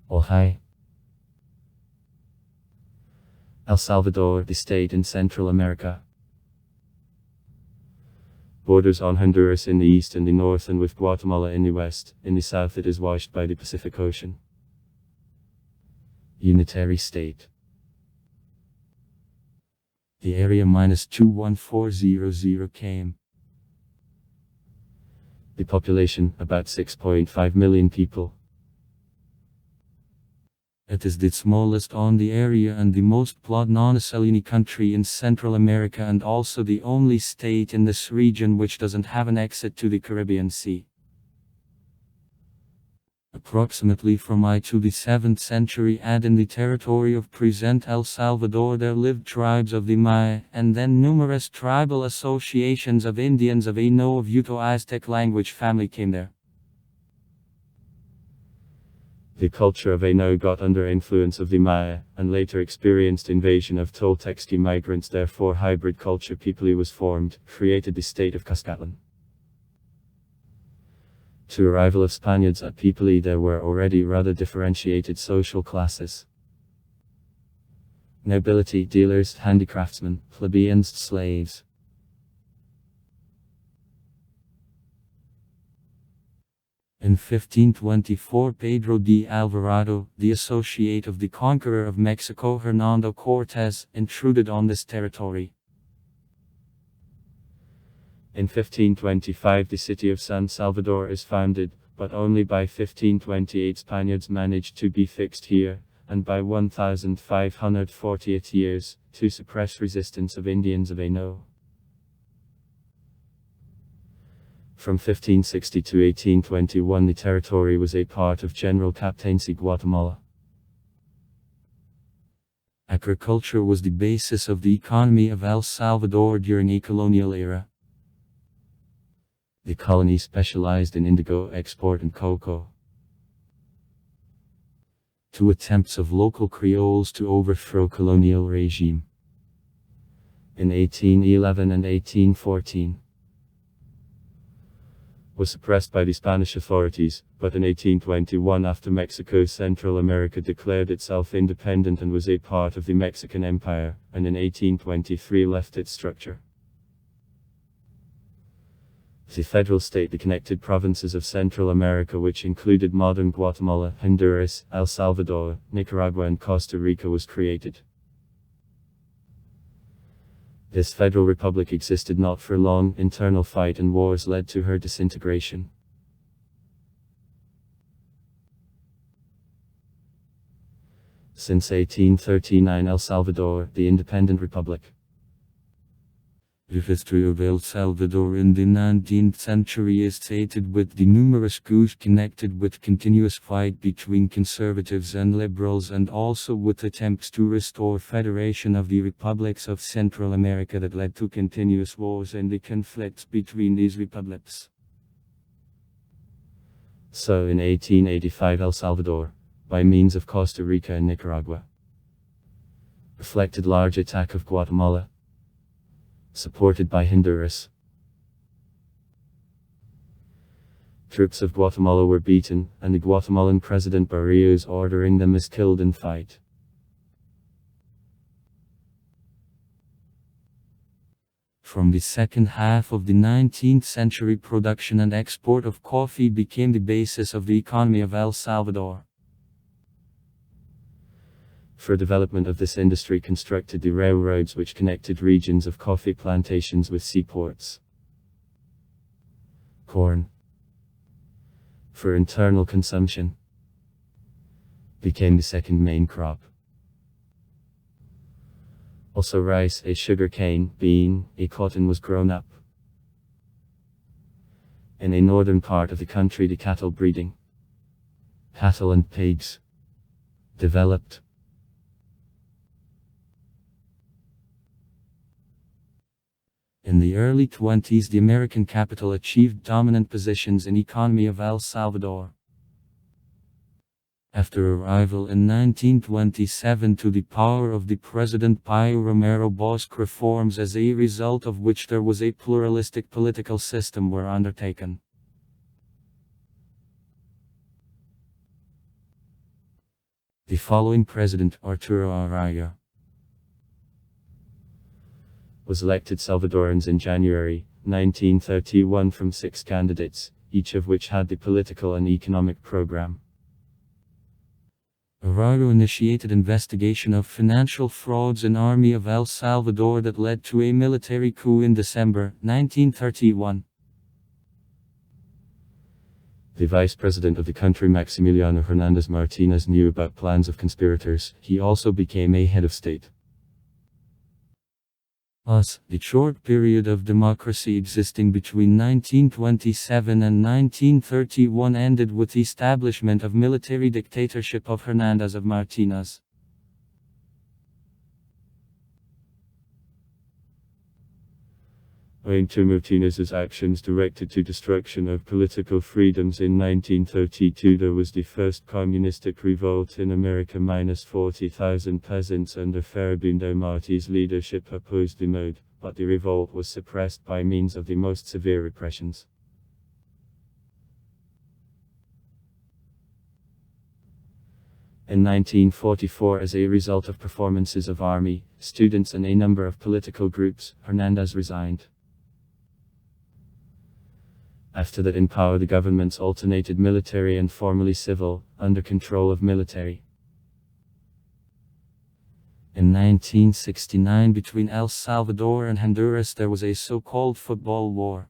Ojai. El Salvador, the state in Central America. Borders on Honduras in the east and the north and with Guatemala in the west. In the south it is washed by the Pacific Ocean. Unitary state. The area -21400 km. The population, about 6.5 million people. It is the smallest on the area and the most non-Salini country in Central America and also the only state in this region which doesn't have an exit to the Caribbean Sea. Approximately from I to the 7th century AD in the territory of present El Salvador there lived tribes of the Maya, and then numerous tribal associations of Indians of Aino of Uto-Aztec language family came there. The culture of Aino got under influence of the Maya, and later experienced invasion of Toltecsky migrants, therefore hybrid culture Pipili was formed, created the state of Cuscatlan. To arrival of Spaniards at Pipili there were already rather differentiated social classes. Nobility, dealers, handicraftsmen, plebeians, slaves. In 1524 Pedro de Alvarado, the associate of the conqueror of Mexico Hernando Cortés, intruded on this territory. In 1525 the city of San Salvador is founded, but only by 1528 Spaniards managed to be fixed here, and by 1540 years, to suppress resistance of Indians of Aino. From 1560 to 1821 the territory was a part of General Captaincy Guatemala. Agriculture was the basis of the economy of El Salvador during a colonial era. The colony specialized in indigo export and cocoa. Two attempts of local Creoles to overthrow colonial regime. In 1811 and 1814. Was suppressed by the Spanish authorities, but in 1821 after Mexico Central America declared itself independent and was a part of the Mexican Empire, and in 1823 left its structure. The federal state, the connected provinces of Central America which included modern Guatemala, Honduras, El Salvador, Nicaragua and Costa Rica was created. This federal republic existed not for long. Internal fight and wars led to her disintegration. Since 1839 El Salvador, the independent republic. The history of El Salvador in the 19th century is stated with the numerous coups connected with continuous fight between conservatives and liberals and also with attempts to restore federation of the republics of Central America that led to continuous wars and the conflicts between these republics. So in 1885 El Salvador, by means of Costa Rica and Nicaragua, reflected large attack of Guatemala, supported by Honduras. Troops of Guatemala were beaten, and the Guatemalan President Barrios ordering them is killed in fight. From the second half of the 19th century, production and export of coffee became the basis of the economy of El Salvador. For development of this industry constructed the railroads which connected regions of coffee plantations with seaports. Corn, for internal consumption, became the second main crop. Also rice, a sugar cane, bean, a cotton was grown up. In a northern part of the country the cattle breeding, cattle and pigs, developed. In the early 20s the American capital achieved dominant positions in economy of El Salvador. After arrival in 1927 to the power of the President Pío Romero Bosque, reforms as a result of which there was a pluralistic political system were undertaken. The following president, Arturo Araya, was elected Salvadorans in January 1931 from 6 candidates, each of which had the political and economic program. Araya initiated investigation of financial frauds in Army of El Salvador that led to a military coup in December 1931. The vice president of the country, Maximiliano Hernandez Martinez, knew about plans of conspirators. He also became a head of state. Thus, the short period of democracy existing between 1927 and 1931 ended with the establishment of military dictatorship of Hernandez of Martinez. Owing to Martinez's actions directed to destruction of political freedoms in 1932, there was the first communistic revolt in America. 40,000 peasants under Farabundo Marti's leadership opposed the mode, but the revolt was suppressed by means of the most severe repressions. In 1944, as a result of performances of army, students and a number of political groups, Hernandez resigned. After that, in power, the governments alternated military and formally civil, under control of military. In 1969, between El Salvador and Honduras, there was a so-called football war.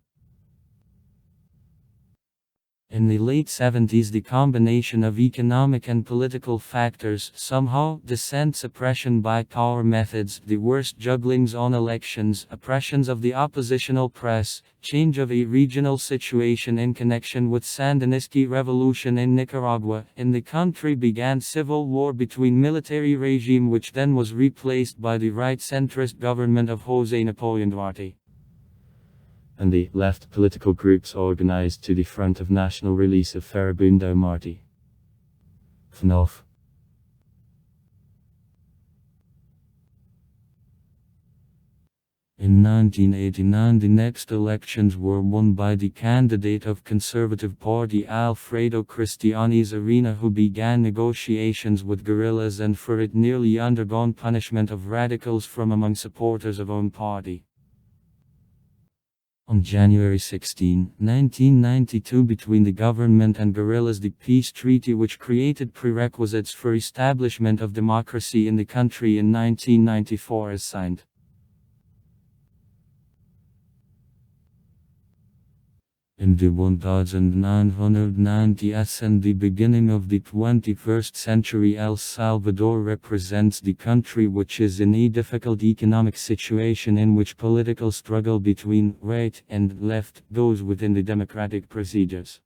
In the late 70s, the combination of economic and political factors, somehow, dissent, suppression by power methods, the worst jugglings on elections, oppressions of the oppositional press, change of a regional situation in connection with Sandinista revolution in Nicaragua, in the country began civil war between military regime which then was replaced by the right-centrist government of José Napoleon Duarte. And the left political groups organized to the Front of National Release of Farabundo Marti. FNOF. In 1989, the next elections were won by the candidate of Conservative Party Alfredo Cristiani's Arena, who began negotiations with guerrillas and for it nearly undergone punishment of radicals from among supporters of own party. On January 16, 1992, between the government and guerrillas, the peace treaty which created prerequisites for establishment of democracy in the country in 1994 is signed. In the 1990s and the beginning of the 21st century, El Salvador represents the country which is in a difficult economic situation in which political struggle between right and left goes within the democratic procedures.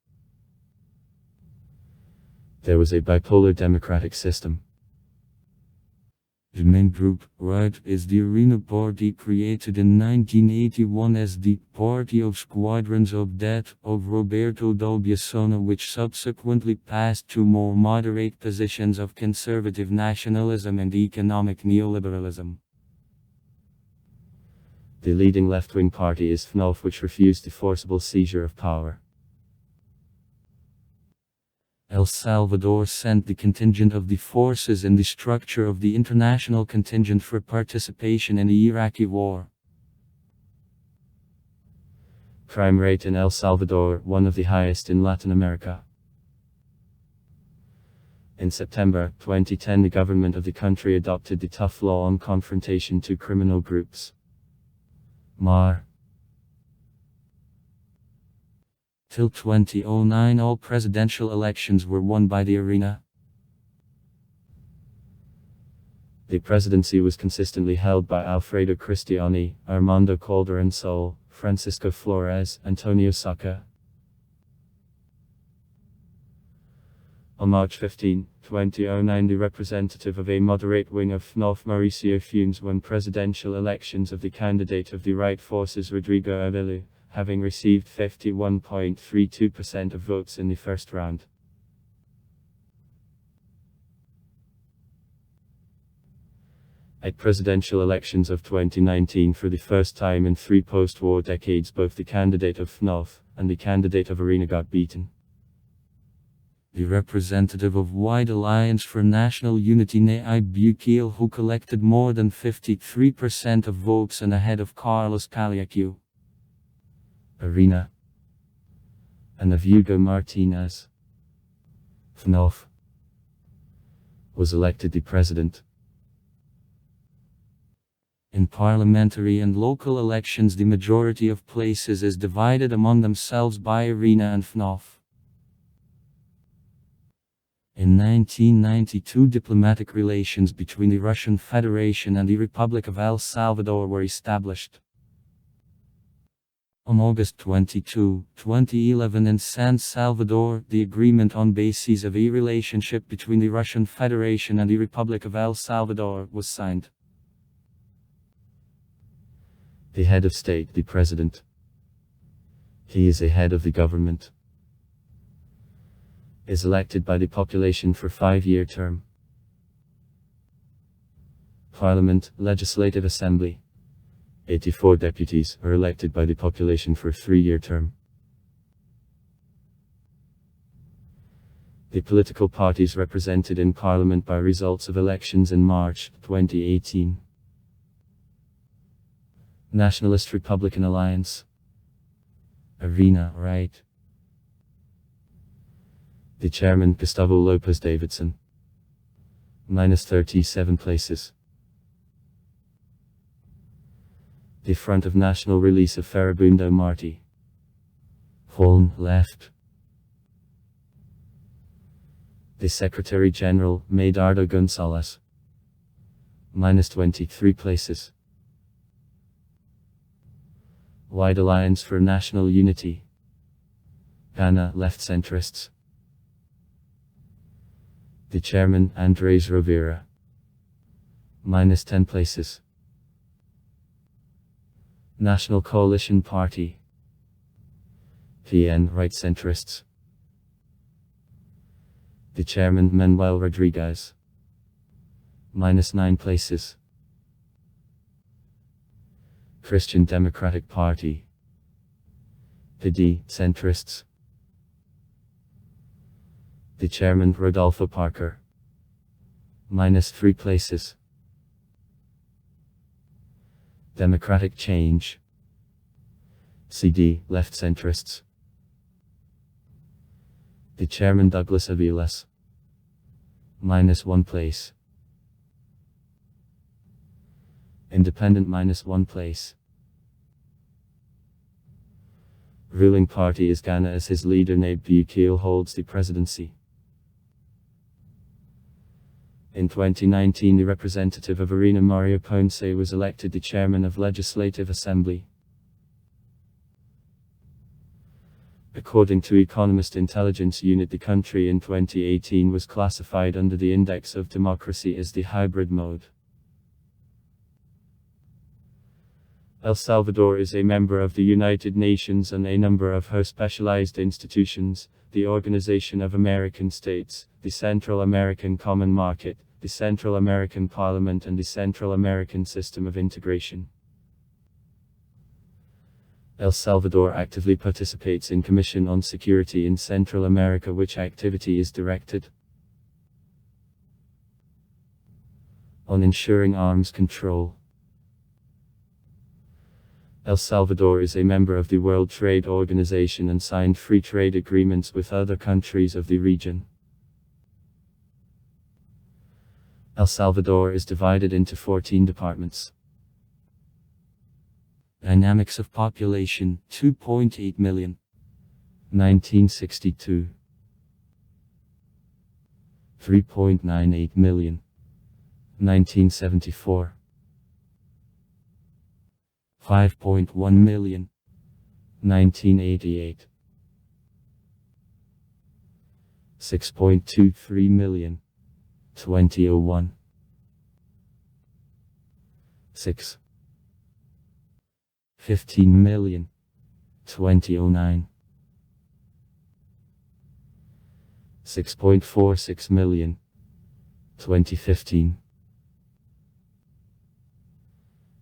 There was a bipolar democratic system. The main group, right, is the Arena Party, created in 1981 as the Party of Squadrons of Death of Roberto D'Albiasona, which subsequently passed to more moderate positions of conservative nationalism and economic neoliberalism. The leading left-wing party is FNOF, which refused the forcible seizure of power. El Salvador sent the contingent of the forces in the structure of the international contingent for participation in the Iraqi war. Crime rate in El Salvador, one of the highest in Latin America. In September 2010, the government of the country adopted the tough law on confrontation to criminal groups. MAR. Till 2009, all presidential elections were won by the Arena. The presidency was consistently held by Alfredo Cristiani, Armando Calderon Sol, Francisco Flores, Antonio Saca. On March 15, 2009, the representative of a moderate wing of FNOF, Mauricio Funes, won presidential elections of the candidate of the right forces, Rodrigo Avilu, having received 51.32% of votes in the first round. At presidential elections of 2019, for the first time in 3 post-war decades, both the candidate of FNOF and the candidate of Arena got beaten. The representative of Wide Alliance for National Unity Naib Bukele, who collected more than 53% of votes and ahead of Carlos Caliacu. Arena. And of Hugo Martinez. FNOF. Was elected the president. In parliamentary and local elections, the majority of places is divided among themselves by Arena and FNOF. In 1992, diplomatic relations between the Russian Federation and the Republic of El Salvador were established. On August 22, 2011 in San Salvador, the agreement on basis of a relationship between the Russian Federation and the Republic of El Salvador was signed. The head of state, the president. He is a head of the government. Is elected by the population for 5-year term. Parliament, Legislative Assembly. 84 deputies are elected by the population for 3-year term. The political parties represented in Parliament by results of elections in March 2018. Nationalist Republican Alliance. Arena, right. The chairman, Gustavo Lopez Davidson. -37 places. The Front of National Release of Farabundo Marti. Fallen, left. The Secretary General, Medardo Gonzalez. -23 places. Wide Alliance for National Unity. Ghana, left centrists. The chairman, Andrés Rovira. -10 places. National Coalition Party. PN, right centrists. The chairman, Manuel Rodriguez. -9 places. Christian Democratic Party. PD, centrists. The chairman, Rodolfo Parker. -3 places. Democratic Change. CD, left centrists. The chairman, Douglas Aviles. -1 place. Independent, -1 place. Ruling party is Ghana, as his leader Naib Bukele holds the presidency. In 2019, the representative of Arena, Mario Ponce, was elected the chairman of Legislative Assembly. According to Economist Intelligence Unit, the country in 2018 was classified under the Index of Democracy as the hybrid mode. El Salvador is a member of the United Nations and a number of her specialized institutions, the Organization of American States, the Central American Common Market, the Central American Parliament, and the Central American System of Integration. El Salvador actively participates in Commission on Security in Central America, which activity is directed on ensuring arms control. El Salvador is a member of the World Trade Organization and signed free trade agreements with other countries of the region. El Salvador is divided into 14 departments. Dynamics of population, 2.8 million. 1962. 3.98 million. 1974. 5.1 million. 1988. 6.23 million. 2001. 6. 15 million. 2009. 6.46 million. 2015.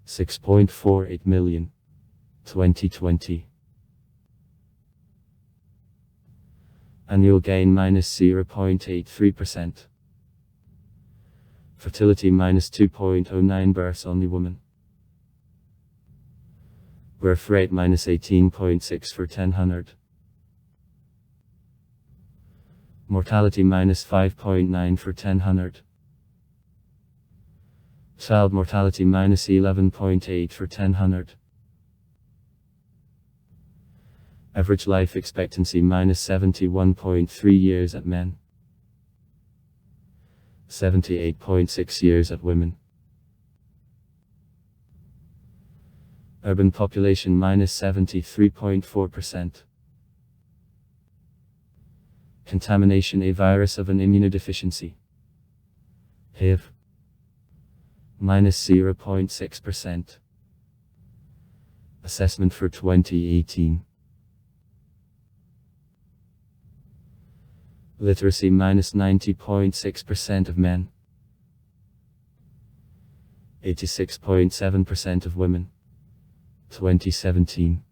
6.48 million. 2020. Annual gain minus 0.83%. Fertility minus 2.09 births only woman. Birth rate minus 18.6 for 1000. Mortality minus 5.9 for 1000. Child mortality minus 11.8 for 1000. Average life expectancy minus 71.3 years at men. 78.6 years at women. Urban population minus 73.4%. Contamination a virus of an immunodeficiency. HIV. Minus 0.6%. Assessment for 2018. Literacy minus 90.6% of men. 86.7% of women. 2017.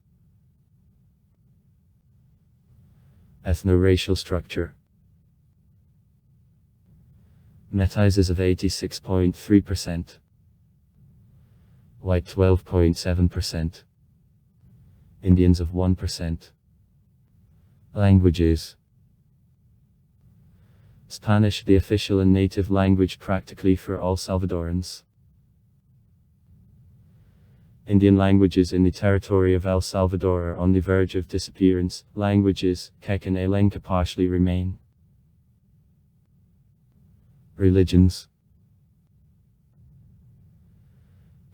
Ethno-racial structure. Métis of 86.3%. White 12.7%. Indians of 1%. Languages. Spanish, the official and native language practically for all Salvadorans. Indian languages in the territory of El Salvador are on the verge of disappearance. Languages, Quechua and Lenca partially remain. Religions.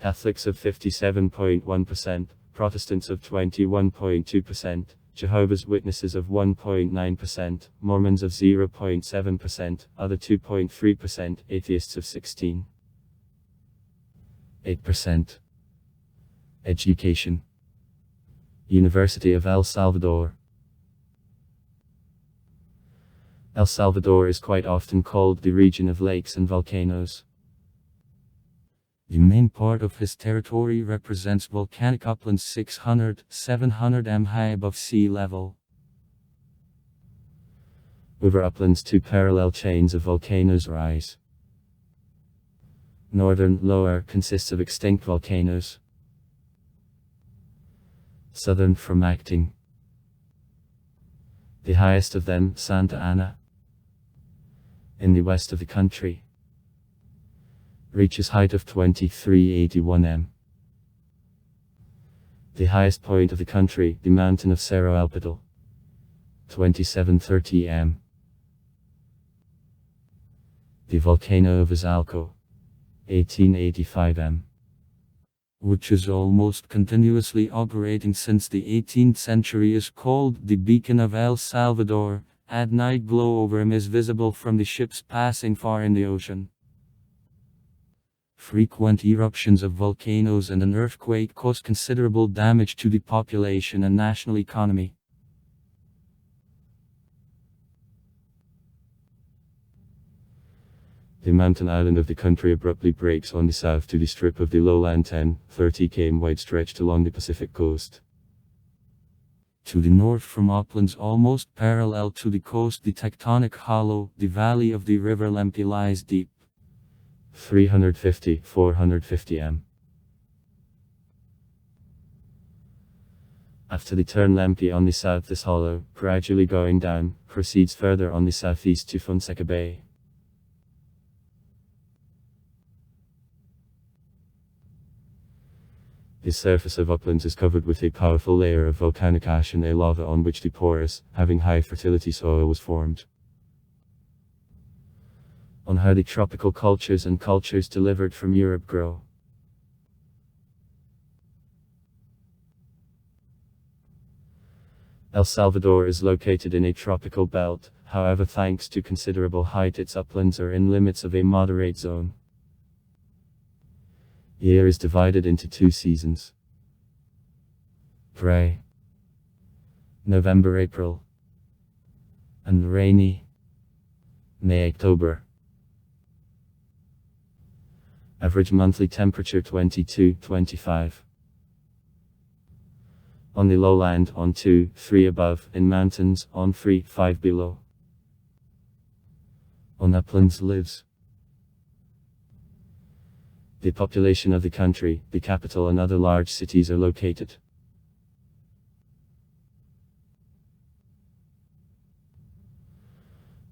Catholics of 57.1%, Protestants of 21.2%, Jehovah's Witnesses of 1.9%, Mormons of 0.7%, other 2.3%, atheists of 16.8%. Education. University of El Salvador. El Salvador is quite often called the region of lakes and volcanoes. The main part of his territory represents volcanic uplands 600-700 m high above sea level. Over uplands, two parallel chains of volcanoes rise. Northern, lower, consists of extinct volcanoes. Southern, from acting. The highest of them, Santa Ana, in the west of the country, reaches height of 2381 m. The highest point of the country, the mountain of Cerro Alpidal, 2730 m. The volcano of Izalco, 1885 m. Which is almost continuously operating since the 18th century, is called the Beacon of El Salvador. At night, glow over him is visible from the ships passing far in the ocean. Frequent eruptions of volcanoes and an earthquake cause considerable damage to the population and national economy. The mountain island of the country abruptly breaks on the south to the strip of the lowland 10-30 km wide stretched along the Pacific coast. To the north, from uplands almost parallel to the coast, the tectonic hollow, the valley of the river Lempi, lies deep, 350-450 m. After the turn, Lempi on the south, this hollow, gradually going down, proceeds further on the southeast to Fonseca Bay. The surface of uplands is covered with a powerful layer of volcanic ash and a lava on which the porous, having high fertility soil was formed. On how the tropical cultures and cultures delivered from Europe grow. El Salvador is located in a tropical belt, however, thanks to considerable height, its uplands are in limits of a moderate zone. The year is divided into two seasons. Dry, November-April, and rainy, May-October. Average monthly temperature 22-25. On the lowland on 2, 3 above, in mountains on 3, 5 below. On uplands lives the population of the country, the capital and other large cities are located.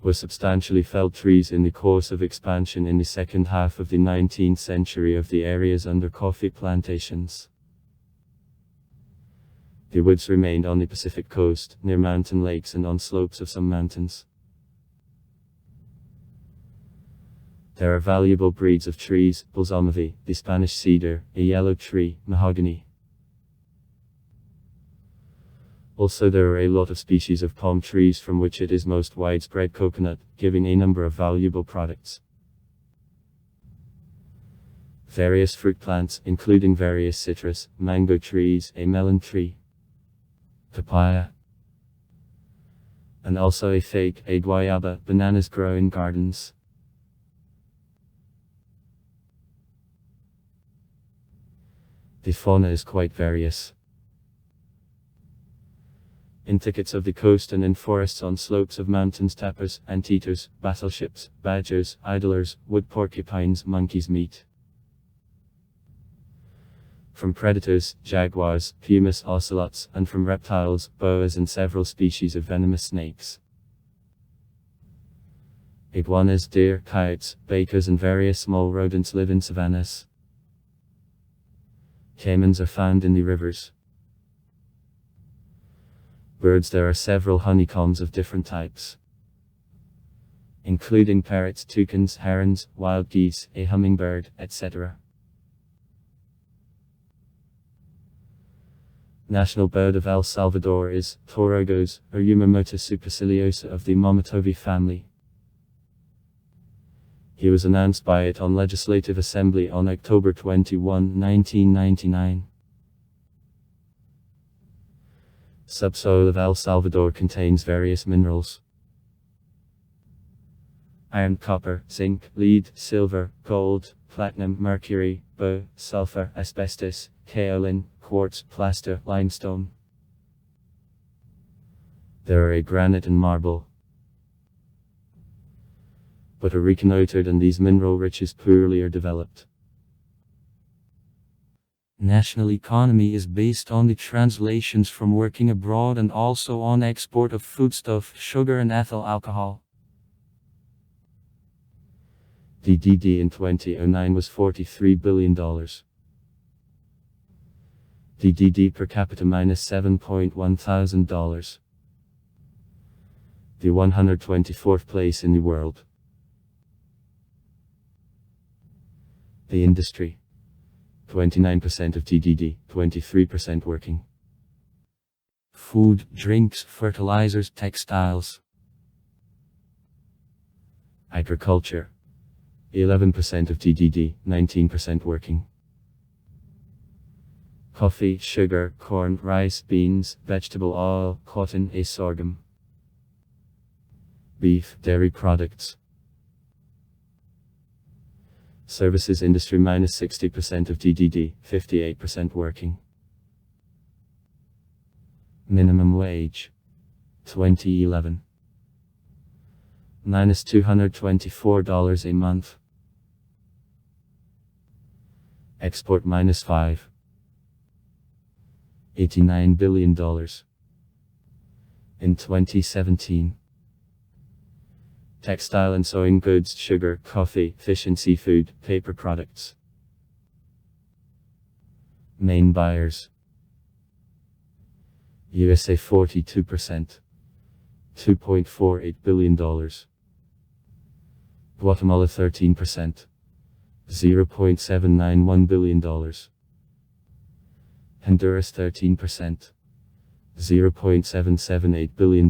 Were substantially felled trees in the course of expansion in the second half of the 19th century of the areas under coffee plantations. The woods remained on the Pacific coast, near mountain lakes and on slopes of some mountains. There are valuable breeds of trees: balsamivi, the Spanish cedar, a yellow tree, mahogany. Also there are a lot of species of palm trees from which it is most widespread coconut, giving a number of valuable products. Various fruit plants, including various citrus, mango trees, a melon tree, papaya, and also a fig, a guayaba, bananas grow in gardens. The fauna is quite various. In thickets of the coast and in forests on slopes of mountains, tapirs, anteaters, battleships, badgers, idlers, wood porcupines, monkeys meet. From predators, jaguars, pumas, ocelots, and from reptiles, boas and several species of venomous snakes. Iguanas, deer, coyotes, bakers and various small rodents live in savannas. Caimans are found in the rivers. Birds: there are several honeycombs of different types, including parrots, toucans, herons, wild geese, a hummingbird, etc. National bird of El Salvador is Torogos, or Yumamota superciliosa of the Momatovi family. He was announced by it on Legislative Assembly on October 21, 1999. Subsoil of El Salvador contains various minerals: iron, copper, zinc, lead, silver, gold, platinum, mercury, bow, sulfur, asbestos, kaolin, quartz, plaster, limestone. There are a granite and marble, but are reconnoitered and these mineral riches poorly are developed. National economy is based on the translations from working abroad and also on export of foodstuff, sugar and ethyl alcohol. DDD in 2009 was $43 billion. DDD per capita minus $7.1 thousand. The 124th place in the world. The industry: 29% of TDD, 23% working. Food, drinks, fertilizers, textiles. Agriculture: 11% of TDD, 19% working. Coffee, sugar, corn, rice, beans, vegetable oil, cotton, a sorghum. Beef, dairy products. Services industry minus 60% of TDD, 58% working. Minimum wage: 2011 minus $224 a month. Export minus $5.89 billion in 2017. Textile and sewing goods, sugar, coffee, fish and seafood, paper products. Main buyers: USA 42%, $2.48 billion. Guatemala 13%, $0.791 billion. Honduras 13%, $0.778 billion.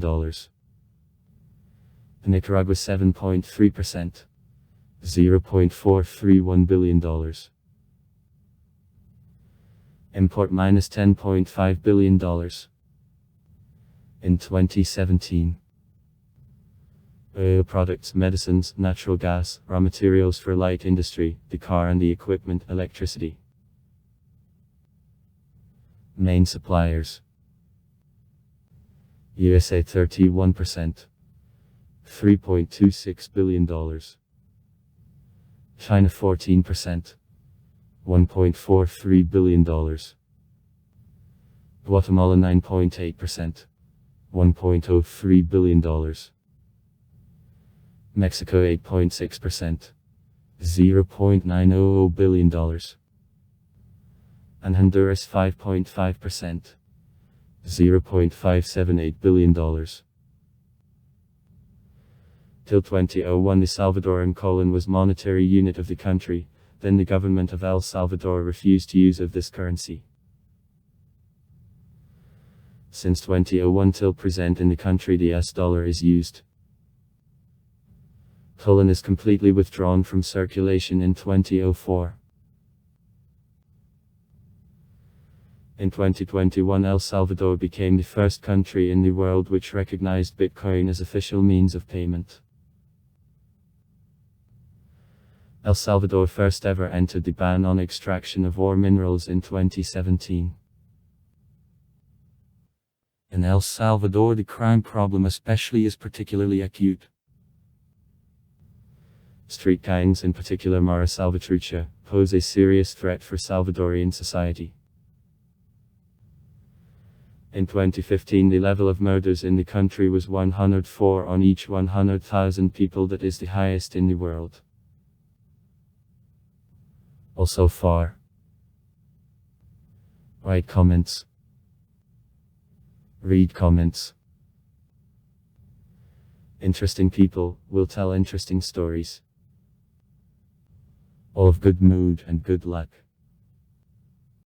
Nicaragua 7.3%, $0.431 billion. Import minus $10.5 billion in 2017. Oil products, medicines, natural gas, raw materials for light industry, the car and the equipment, electricity. Main suppliers: USA 31%, $3.26 billion. China 14%, $1.43 billion. Guatemala 9.8%, $1.03 billion. Mexico 8.6%, $0.900 billion. And Honduras 5.5%, $0.578 billion. Till 2001 the Salvadoran colon was monetary unit of the country, then the government of El Salvador refused use of this currency. Since 2001 till present in the country the US dollar is used. Colon is completely withdrawn from circulation in 2004. In 2021 El Salvador became the first country in the world which recognized Bitcoin as official means of payment. El Salvador first ever entered the ban on extraction of ore minerals in 2017. In El Salvador the crime problem especially is particularly acute. Street gangs, in particular Mara Salvatrucha, pose a serious threat for Salvadorian society. In 2015 the level of murders in the country was 104 on each 100,000 people, that is the highest in the world. Also far. Write comments. Read comments. Interesting people will tell interesting stories. All of good mood and good luck.